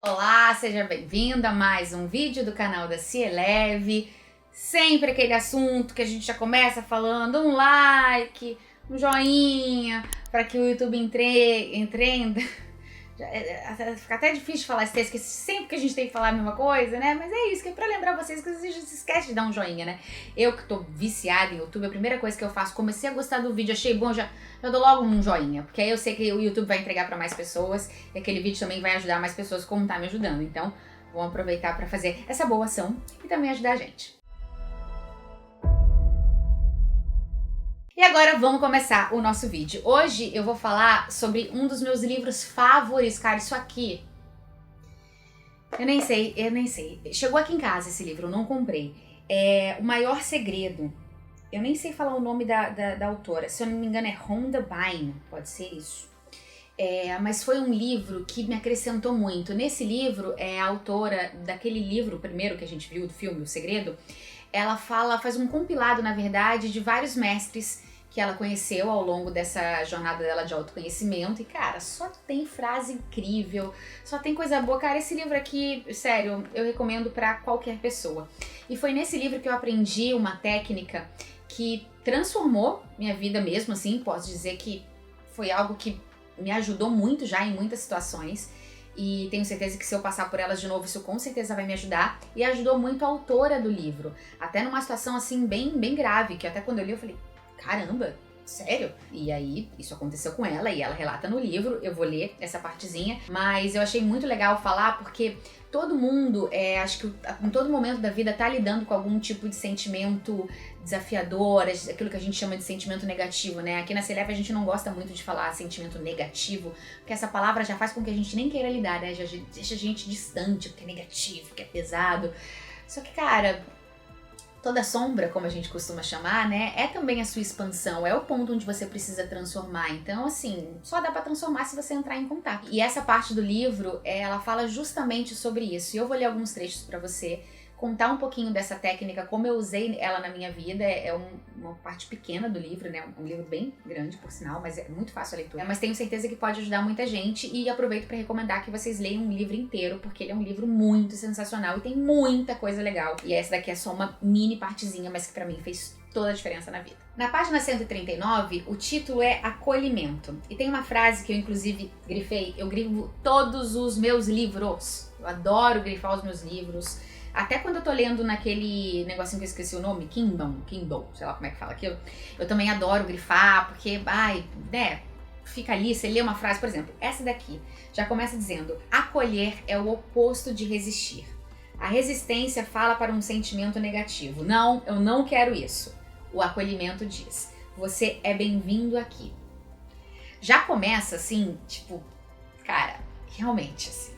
Olá, seja bem-vindo a mais um vídeo do canal da Cieleve. Sempre aquele assunto que a gente já começa falando, um like, um joinha, para que o YouTube entenda. Fica até difícil de falar esse texto, porque sempre que a gente tem que falar a mesma coisa, né? Mas é isso, que é pra lembrar vocês que a gente se esquece de dar um joinha, né? Eu que tô viciada em YouTube, a primeira coisa que eu faço, comecei a gostar do vídeo, achei bom, já dou logo um joinha, porque aí eu sei que o YouTube vai entregar pra mais pessoas e aquele vídeo também vai ajudar mais pessoas como tá me ajudando. Então, vamos aproveitar pra fazer essa boa ação e também ajudar a gente. E agora vamos começar o nosso vídeo. Hoje eu vou falar sobre um dos meus livros favoritos, cara, isso aqui. Eu nem sei. Chegou aqui em casa esse livro, eu não comprei. É O Maior Segredo. Eu nem sei falar o nome da autora. Se eu não me engano é Rhonda Byrne, pode ser isso. Mas foi um livro que me acrescentou muito. Nesse livro, a autora daquele livro, primeiro que a gente viu do filme, O Segredo, ela faz um compilado, na verdade, de vários mestres que ela conheceu ao longo dessa jornada dela de autoconhecimento. E, cara, só tem frase incrível, só tem coisa boa. Cara, esse livro aqui, sério, eu recomendo pra qualquer pessoa. E foi nesse livro que eu aprendi uma técnica que transformou minha vida mesmo, assim, posso dizer que foi algo que me ajudou muito já em muitas situações. E tenho certeza que se eu passar por elas de novo, isso com certeza vai me ajudar. E ajudou muito a autora do livro. Até numa situação assim bem grave, que até quando eu li eu falei, caramba, sério? E aí, isso aconteceu com ela e ela relata no livro, eu vou ler essa partezinha, mas eu achei muito legal falar porque todo mundo, acho que em todo momento da vida tá lidando com algum tipo de sentimento desafiador, aquilo que a gente chama de sentimento negativo, né? Aqui na Cieleve a gente não gosta muito de falar sentimento negativo, porque essa palavra já faz com que a gente nem queira lidar, né? Já deixa a gente distante, porque é negativo, porque é pesado. Só que, cara, toda sombra, como a gente costuma chamar, né, é também a sua expansão, é o ponto onde você precisa transformar. Então, assim, só dá pra transformar se você entrar em contato. E essa parte do livro, ela fala justamente sobre isso. E eu vou ler alguns trechos pra você, contar um pouquinho dessa técnica, como eu usei ela na minha vida. Uma parte pequena do livro, né, um livro bem grande, por sinal, mas é muito fácil a leitura. Mas tenho certeza que pode ajudar muita gente e aproveito para recomendar que vocês leiam um livro inteiro, porque ele é um livro muito sensacional e tem muita coisa legal. E essa daqui é só uma mini partezinha, mas que pra mim fez toda a diferença na vida. Na página 139, o título é Acolhimento. E tem uma frase que eu inclusive grifei, eu grifo todos os meus livros. Eu adoro grifar os meus livros. Até quando eu tô lendo naquele negocinho que eu esqueci o nome, Kindle, sei lá como é que fala aquilo, eu também adoro grifar, porque, fica ali, você lê uma frase, por exemplo, essa daqui, já começa dizendo, acolher é o oposto de resistir. A resistência fala para um sentimento negativo. Não, eu não quero isso. O acolhimento diz, você é bem-vindo aqui. Já começa assim, tipo, cara, realmente, assim,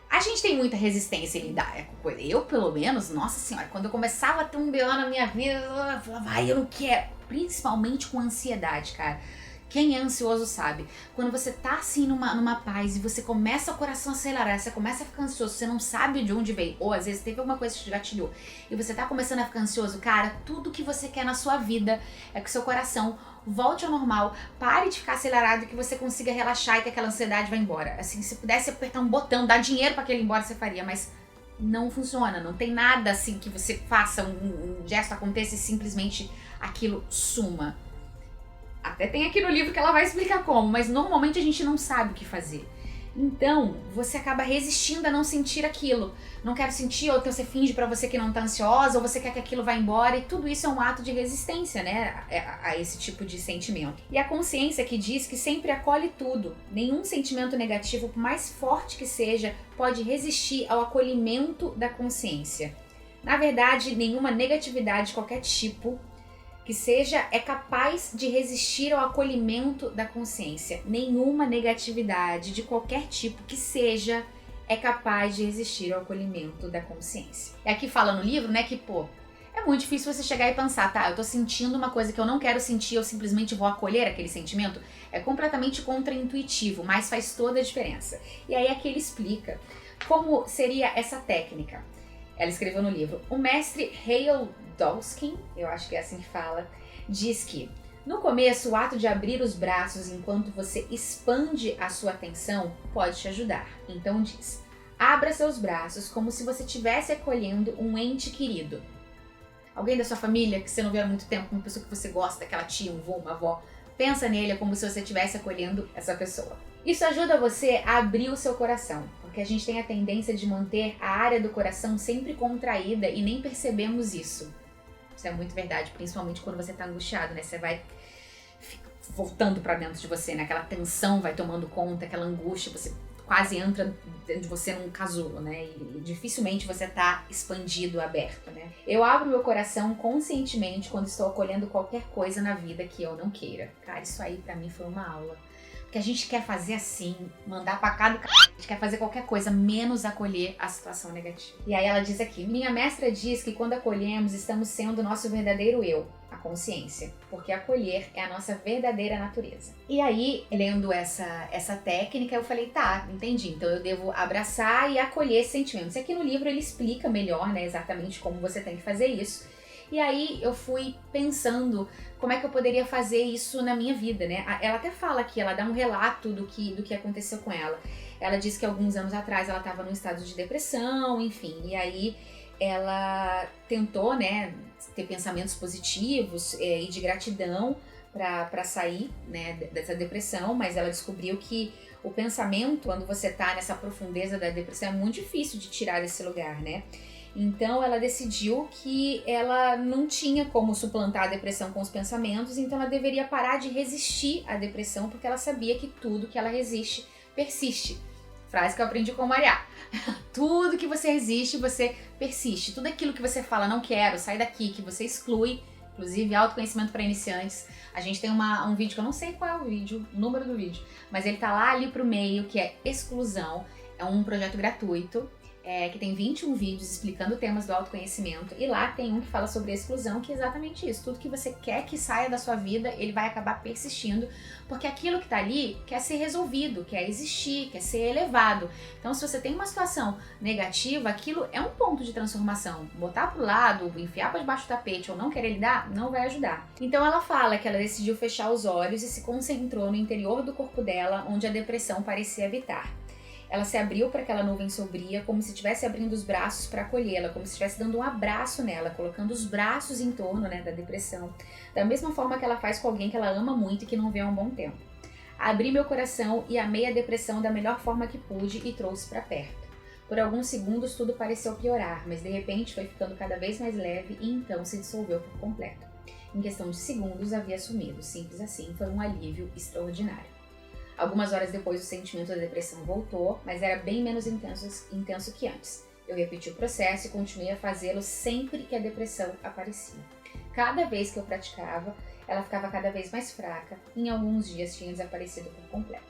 a gente tem muita resistência em lidar com coisa. Eu, pelo menos, nossa senhora, quando eu começava a ter um BO na minha vida, eu falava, eu não quero. Principalmente com ansiedade, cara. Quem é ansioso sabe. Quando você tá assim numa paz e você começa o coração a acelerar, você começa a ficar ansioso, você não sabe de onde veio, ou às vezes teve alguma coisa que te gatilhou, e você tá começando a ficar ansioso, cara, tudo que você quer na sua vida é que seu coração volte ao normal, pare de ficar acelerado, que você consiga relaxar e que aquela ansiedade vá embora. Assim, se pudesse apertar um botão, dar dinheiro para aquele ir embora, você faria, mas não funciona, não tem nada assim que você faça, um gesto aconteça e simplesmente aquilo suma. Até tem aqui no livro que ela vai explicar como, mas normalmente a gente não sabe o que fazer. Então, você acaba resistindo a não sentir aquilo. Não quero sentir, ou então você finge pra você que não tá ansiosa, ou você quer que aquilo vá embora, e tudo isso é um ato de resistência, né, a esse tipo de sentimento. E a consciência que diz que sempre acolhe tudo. Nenhum sentimento negativo, por mais forte que seja, pode resistir ao acolhimento da consciência. Na verdade, nenhuma negatividade de qualquer tipo que seja é capaz de resistir ao acolhimento da consciência. Nenhuma negatividade de qualquer tipo que seja é capaz de resistir ao acolhimento da consciência. E aqui fala no livro, né, que, é muito difícil você chegar e pensar, tá, eu tô sentindo uma coisa que eu não quero sentir, eu simplesmente vou acolher aquele sentimento. É completamente contraintuitivo, mas faz toda a diferença. E aí aqui ele explica como seria essa técnica. Ela escreveu no livro, o mestre Hale Dawson, eu acho que é assim que fala, diz que no começo o ato de abrir os braços enquanto você expande a sua atenção pode te ajudar. Então diz, Abra seus braços como se você estivesse acolhendo um ente querido. Alguém da sua família que você não vê há muito tempo, uma pessoa que você gosta, aquela tia, um avô, uma avó. Pensa nele como se você estivesse acolhendo essa pessoa. Isso ajuda você a abrir o seu coração, porque a gente tem a tendência de manter a área do coração sempre contraída e nem percebemos isso. Isso é muito verdade, principalmente quando você tá angustiado, né? Você vai voltando pra dentro de você, né? Aquela tensão vai tomando conta, aquela angústia, você quase entra dentro de você num casulo, né? E dificilmente você tá expandido, aberto, né? Eu abro meu coração conscientemente quando estou acolhendo qualquer coisa na vida que eu não queira. Cara, isso aí pra mim foi uma aula. Porque a gente quer fazer assim, mandar pra cá do c... A gente quer fazer qualquer coisa, menos acolher a situação negativa. E aí ela diz aqui, minha mestra diz que quando acolhemos, estamos sendo o nosso verdadeiro eu, a consciência. Porque acolher é a nossa verdadeira natureza. E aí, lendo essa técnica, eu falei, tá, entendi. Então eu devo abraçar e acolher esses sentimentos. E aqui no livro ele explica melhor, né, exatamente como você tem que fazer isso. E aí eu fui pensando como é que eu poderia fazer isso na minha vida, né? Ela até fala aqui, ela dá um relato do que aconteceu com ela. Ela diz que alguns anos atrás ela estava num estado de depressão, enfim. E aí ela tentou, né, ter pensamentos positivos e de gratidão para sair, né, dessa depressão, mas ela descobriu que o pensamento, quando você tá nessa profundeza da depressão, é muito difícil de tirar desse lugar, né? Então ela decidiu que ela não tinha como suplantar a depressão com os pensamentos, então ela deveria parar de resistir à depressão, porque ela sabia que tudo que ela resiste, persiste. Frase que eu aprendi com a Maria. Tudo que você resiste, você persiste. Tudo aquilo que você fala, não quero, sai daqui, que você exclui, inclusive autoconhecimento para iniciantes. A gente tem um vídeo que eu não sei qual é o vídeo, o número do vídeo, mas ele tá lá ali pro meio, que é exclusão. É um projeto gratuito. Que tem 21 vídeos explicando temas do autoconhecimento, e lá tem um que fala sobre a exclusão, que é exatamente isso. Tudo que você quer que saia da sua vida, ele vai acabar persistindo, porque aquilo que tá ali quer ser resolvido, quer existir, quer ser elevado. Então, se você tem uma situação negativa, aquilo é um ponto de transformação. Botar pro lado, enfiar para debaixo do tapete ou não querer lidar, não vai ajudar. Então ela fala que ela decidiu fechar os olhos e se concentrou no interior do corpo dela, onde a depressão parecia habitar. Ela se abriu para aquela nuvem sombria, como se estivesse abrindo os braços para acolhê-la, como se estivesse dando um abraço nela, colocando os braços em torno, né, da depressão, da mesma forma que ela faz com alguém que ela ama muito e que não vê há um bom tempo. Abri meu coração e amei a depressão da melhor forma que pude e trouxe para perto. Por alguns segundos tudo pareceu piorar, mas de repente foi ficando cada vez mais leve e então se dissolveu por completo. Em questão de segundos havia sumido, simples assim, foi um alívio extraordinário. Algumas horas depois o sentimento da depressão voltou, mas era bem menos intenso que antes. Eu repeti o processo e continuei a fazê-lo sempre que a depressão aparecia. Cada vez que eu praticava, ela ficava cada vez mais fraca e em alguns dias tinha desaparecido por completo.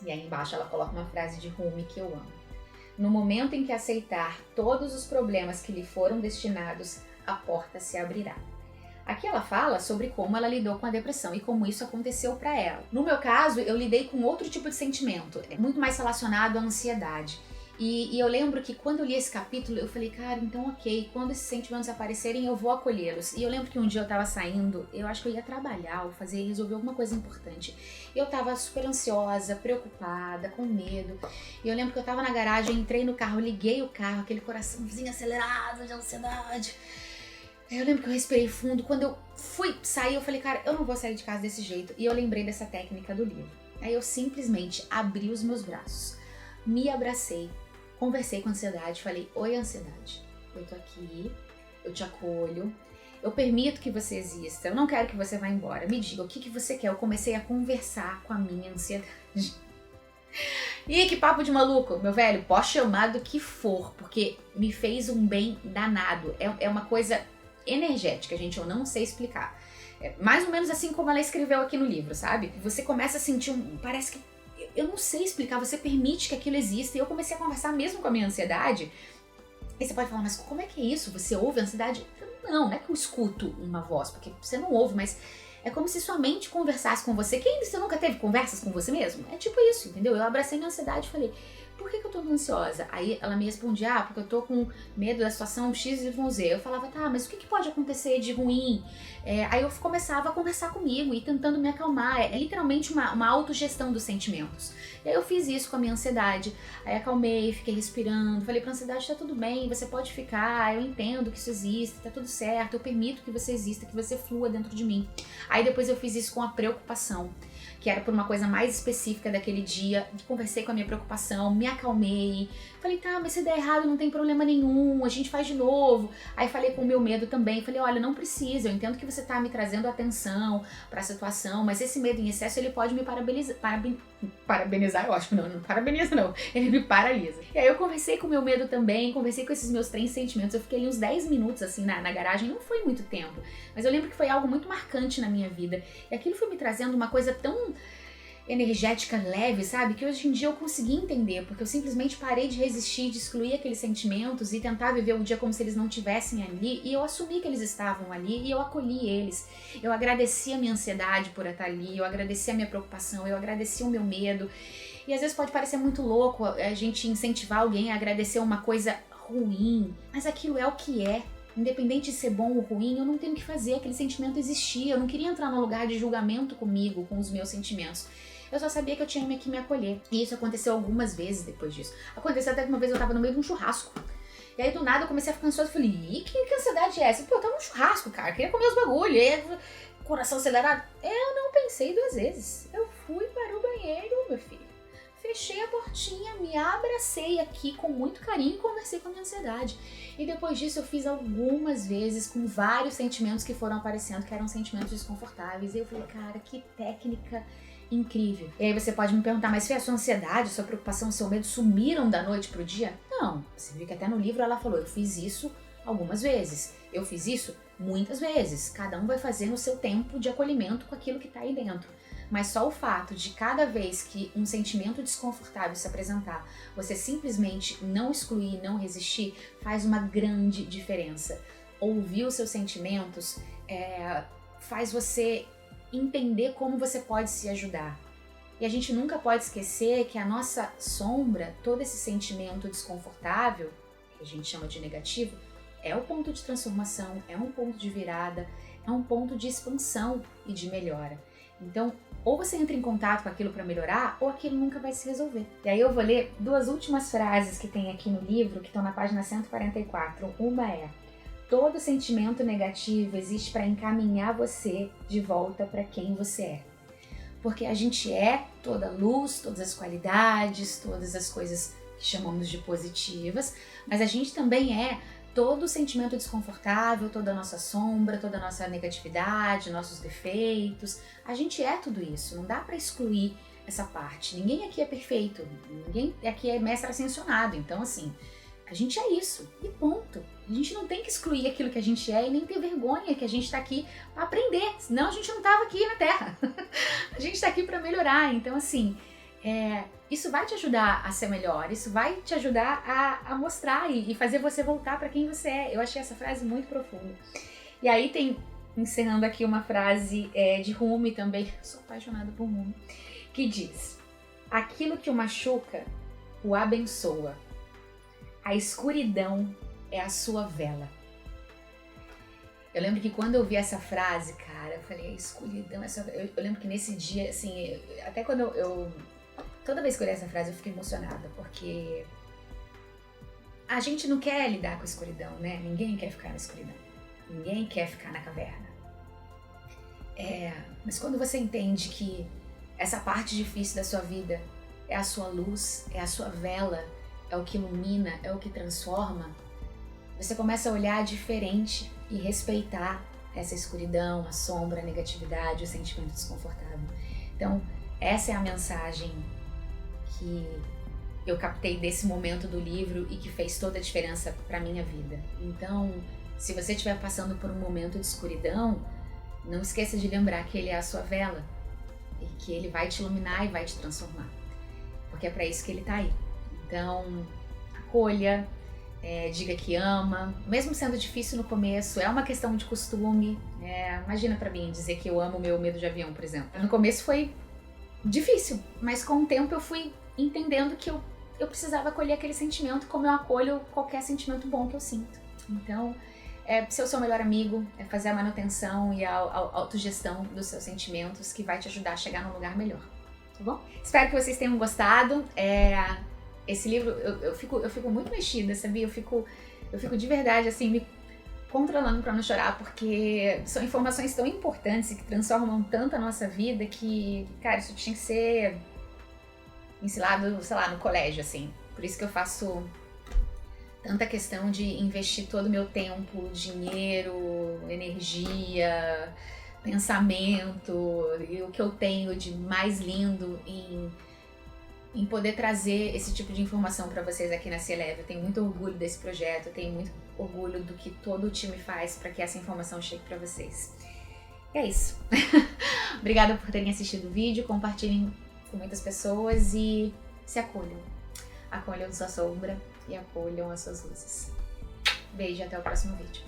E aí embaixo ela coloca uma frase de Rumi que eu amo. No momento em que aceitar todos os problemas que lhe foram destinados, a porta se abrirá. Aqui ela fala sobre como ela lidou com a depressão e como isso aconteceu para ela. No meu caso, eu lidei com outro tipo de sentimento, muito mais relacionado à ansiedade. E eu lembro que quando eu li esse capítulo, eu falei, cara, então ok, quando esses sentimentos aparecerem, eu vou acolhê-los. E eu lembro que um dia eu tava saindo, eu acho que eu ia trabalhar ou resolver alguma coisa importante. Eu tava super ansiosa, preocupada, com medo. E eu lembro que eu tava na garagem, entrei no carro, liguei o carro, aquele coraçãozinho acelerado de ansiedade. Eu lembro que eu respirei fundo, quando eu fui sair, eu falei, cara, eu não vou sair de casa desse jeito. E eu lembrei dessa técnica do livro. Aí eu simplesmente abri os meus braços, me abracei, conversei com a ansiedade, falei, oi ansiedade, eu tô aqui, eu te acolho, eu permito que você exista, eu não quero que você vá embora, me diga o que você quer. Eu comecei a conversar com a minha ansiedade. Ih, que papo de maluco, meu velho, pode chamar do que for, porque me fez um bem danado, é uma coisa energética, gente, eu não sei explicar. É mais ou menos assim como ela escreveu aqui no livro, sabe? Você começa a sentir parece que, eu não sei explicar, você permite que aquilo exista. E eu comecei a conversar mesmo com a minha ansiedade. E você pode falar, mas como é que é isso? Você ouve a ansiedade? Não é que eu escuto uma voz, porque você não ouve, mas é como se sua mente conversasse com você. Você nunca teve conversas com você mesmo? É tipo isso, entendeu? Eu abracei minha ansiedade e falei, Por que eu tô ansiosa? Aí ela me respondia, porque eu tô com medo da situação X, Y, Z. Eu falava, tá, mas o que pode acontecer de ruim? Aí eu começava a conversar comigo e tentando me acalmar. É literalmente uma autogestão dos sentimentos. E aí eu fiz isso com a minha ansiedade. Aí acalmei, fiquei respirando. Falei pra ansiedade, tá tudo bem, você pode ficar, eu entendo que isso existe, tá tudo certo, eu permito que você exista, que você flua dentro de mim. Aí depois eu fiz isso com a preocupação, que era por uma coisa mais específica daquele dia. Conversei com a minha preocupação, me acalmei. Falei, tá, mas se der errado não tem problema nenhum, a gente faz de novo. Aí falei com o meu medo também, falei, olha, não precisa, eu entendo que você tá me trazendo atenção pra situação, mas esse medo em excesso, ele pode me parabenizar, eu acho, não parabeniza não, ele me paralisa. E aí eu conversei com o meu medo também, conversei com esses meus 3 sentimentos, eu fiquei ali uns 10 minutos assim na garagem, não foi muito tempo, mas eu lembro que foi algo muito marcante na minha vida, e aquilo foi me trazendo uma coisa tão energética, leve, sabe? Que hoje em dia eu consegui entender, porque eu simplesmente parei de resistir, de excluir aqueles sentimentos e tentar viver o dia como se eles não estivessem ali, e eu assumi que eles estavam ali e eu acolhi eles. Eu agradeci a minha ansiedade por estar ali, eu agradeci a minha preocupação, eu agradeci o meu medo. E às vezes pode parecer muito louco a gente incentivar alguém a agradecer uma coisa ruim, mas aquilo é o que é. Independente de ser bom ou ruim, eu não tenho o que fazer, aquele sentimento existia, eu não queria entrar num lugar de julgamento comigo, com os meus sentimentos. Eu só sabia que eu tinha que me acolher. E isso aconteceu algumas vezes depois disso. Aconteceu até que uma vez eu tava no meio de um churrasco. E aí do nada eu comecei a ficar ansiosa. Falei, ih, que ansiedade é essa? Pô, eu tava num churrasco, cara, queria comer os bagulho. E aí, coração acelerado. Eu não pensei 2 vezes. Eu fui para o banheiro, meu filho. Fechei a portinha, me abracei aqui com muito carinho e conversei com a minha ansiedade. E depois disso eu fiz algumas vezes com vários sentimentos que foram aparecendo, que eram sentimentos desconfortáveis. E eu falei, cara, que técnica incrível. E aí você pode me perguntar, mas foi a sua ansiedade, a sua preocupação, o seu medo sumiram da noite pro dia? Não. Você viu que até no livro ela falou, eu fiz isso algumas vezes. Eu fiz isso muitas vezes. Cada um vai fazer no seu tempo de acolhimento com aquilo que tá aí dentro. Mas só o fato de cada vez que um sentimento desconfortável se apresentar, você simplesmente não excluir, não resistir, faz uma grande diferença. Ouvir os seus sentimentos faz você entender como você pode se ajudar. E a gente nunca pode esquecer que a nossa sombra, todo esse sentimento desconfortável, que a gente chama de negativo, é o ponto de transformação, é um ponto de virada, é um ponto de expansão e de melhora. Então, ou você entra em contato com aquilo para melhorar, ou aquilo nunca vai se resolver. E aí eu vou ler 2 últimas frases que tem aqui no livro, que estão na página 144. Uma é: todo sentimento negativo existe para encaminhar você de volta para quem você é. Porque a gente é toda luz, todas as qualidades, todas as coisas que chamamos de positivas, mas a gente também é todo sentimento desconfortável, toda a nossa sombra, toda a nossa negatividade, nossos defeitos. A gente é tudo isso, não dá para excluir essa parte. Ninguém aqui é perfeito, ninguém aqui é mestre ascensionado, então assim, a gente é isso, e ponto. A gente não tem que excluir aquilo que a gente é e nem ter vergonha que a gente tá aqui para aprender, senão a gente não tava aqui na Terra. A gente tá aqui para melhorar, então assim, isso vai te ajudar a ser melhor, isso vai te ajudar a mostrar e fazer você voltar para quem você é. Eu achei essa frase muito profunda. E aí tem, encerrando aqui, uma frase de Rumi também, sou apaixonada por Rumi, que diz: aquilo que o machuca, o abençoa. A escuridão é a sua vela. Eu lembro que quando eu vi essa frase, cara, eu falei, a escuridão é a sua vela. Eu lembro que nesse dia, assim, até quando toda vez que eu li essa frase eu fiquei emocionada, porque a gente não quer lidar com a escuridão, né? Ninguém quer ficar na escuridão. Ninguém quer ficar na caverna. Mas quando você entende que essa parte difícil da sua vida é a sua luz, é a sua vela, é o que ilumina, é o que transforma, você começa a olhar diferente e respeitar essa escuridão, a sombra, a negatividade, o sentimento desconfortável. Então, essa é a mensagem que eu captei desse momento do livro e que fez toda a diferença para minha vida. Então, se você estiver passando por um momento de escuridão, não esqueça de lembrar que ele é a sua vela e que ele vai te iluminar e vai te transformar, porque é para isso que ele tá aí. Então, acolha, diga que ama, mesmo sendo difícil no começo, é uma questão de costume. Imagina para mim dizer que eu amo o meu medo de avião, por exemplo. No começo foi difícil, mas com o tempo eu fui entendendo que eu eu precisava acolher aquele sentimento como eu acolho qualquer sentimento bom que eu sinto. Então, ser o seu melhor amigo, fazer a manutenção e a autogestão dos seus sentimentos que vai te ajudar a chegar num lugar melhor, tá bom? Espero que vocês tenham gostado. Esse livro, eu fico muito mexida, sabia? Eu fico de verdade, assim, me controlando pra não chorar, porque são informações tão importantes e que transformam tanto a nossa vida que, cara, isso tinha que ser ensinado, sei lá, no colégio, assim. Por isso que eu faço tanta questão de investir todo o meu tempo, dinheiro, energia, pensamento e o que eu tenho de mais lindo em poder trazer esse tipo de informação para vocês aqui na C-Leve. Eu tenho muito orgulho desse projeto, eu tenho muito orgulho do que todo o time faz para que essa informação chegue para vocês. E é isso. Obrigada por terem assistido o vídeo, compartilhem com muitas pessoas e se acolham. Acolham sua sombra e acolham as suas luzes. Beijo, até o próximo vídeo.